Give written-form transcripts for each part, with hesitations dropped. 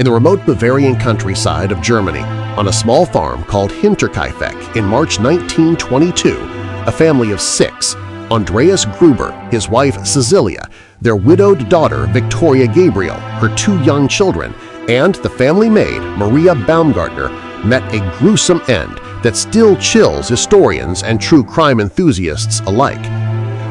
In the remote Bavarian countryside of Germany, on a small farm called Hinterkaifeck in March 1922, a family of 6, Andreas Gruber, his wife Cecilia, their widowed daughter Victoria Gabriel, her 2 young children, and the family maid Maria Baumgartner met a gruesome end that still chills historians and true crime enthusiasts alike.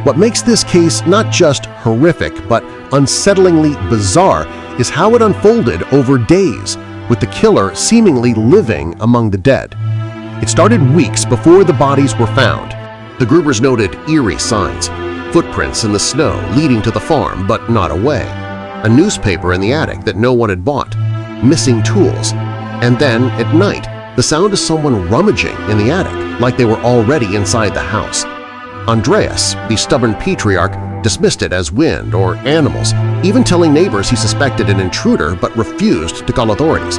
What makes this case not just horrific but unsettlingly bizarre is how it unfolded over days, with the killer seemingly living among the dead. It started weeks before the bodies were found. The Grubers noted eerie signs, footprints in the snow leading to the farm but not away, a newspaper in the attic that no one had bought, missing tools, and then, at night, the sound of someone rummaging in the attic like they were already inside the house. Andreas, the stubborn patriarch, dismissed it as wind or animals, even telling neighbors he suspected an intruder but refused to call authorities.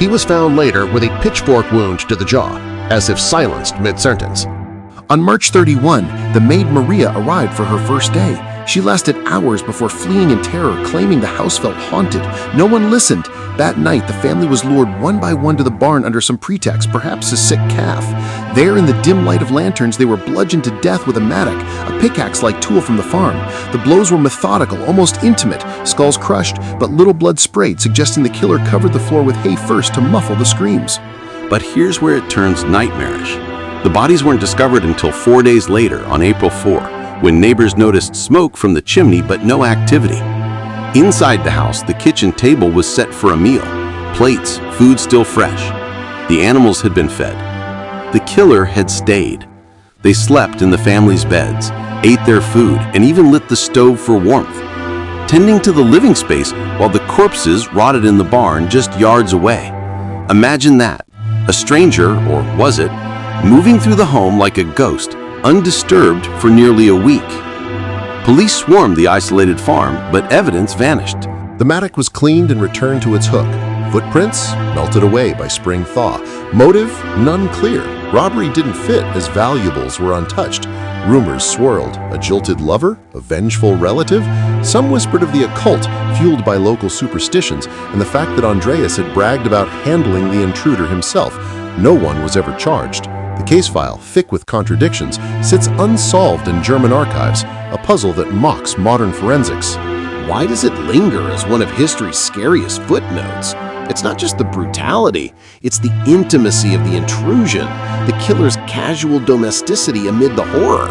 He was found later with a pitchfork wound to the jaw, as if silenced mid-sentence. On March 31, the maid Maria arrived for her first day. She lasted hours before fleeing in terror, claiming the house felt haunted. No one listened. That night, the family was lured one by one to the barn under some pretext, perhaps a sick calf. There, in the dim light of lanterns, they were bludgeoned to death with a mattock, a pickaxe-like tool from the farm. The blows were methodical, almost intimate, skulls crushed, but little blood sprayed, suggesting the killer covered the floor with hay first to muffle the screams. But here's where it turns nightmarish. The bodies weren't discovered until 4 days later, on April 4, when neighbors noticed smoke from the chimney but no activity. Inside the house, the kitchen table was set for a meal, plates, food still fresh. The animals had been fed. The killer had stayed. They slept in the family's beds, ate their food, and even lit the stove for warmth, tending to the living space while the corpses rotted in the barn just yards away. Imagine that, a stranger, or was it, moving through the home like a ghost, undisturbed for nearly a week. Police swarmed the isolated farm, but evidence vanished. The mattock was cleaned and returned to its hook. Footprints melted away by spring thaw. Motive none clear. Robbery didn't fit as valuables were untouched. Rumors swirled. A jilted lover? A vengeful relative? Some whispered of the occult, fueled by local superstitions, and the fact that Andreas had bragged about handling the intruder himself. No one was ever charged. The case file, thick with contradictions, sits unsolved in German archives, a puzzle that mocks modern forensics. Why does it linger as one of history's scariest footnotes? It's not just the brutality, it's the intimacy of the intrusion, the killer's casual domesticity amid the horror.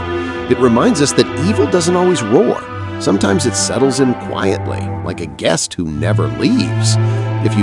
It reminds us that evil doesn't always roar. Sometimes it settles in quietly, like a guest who never leaves. If you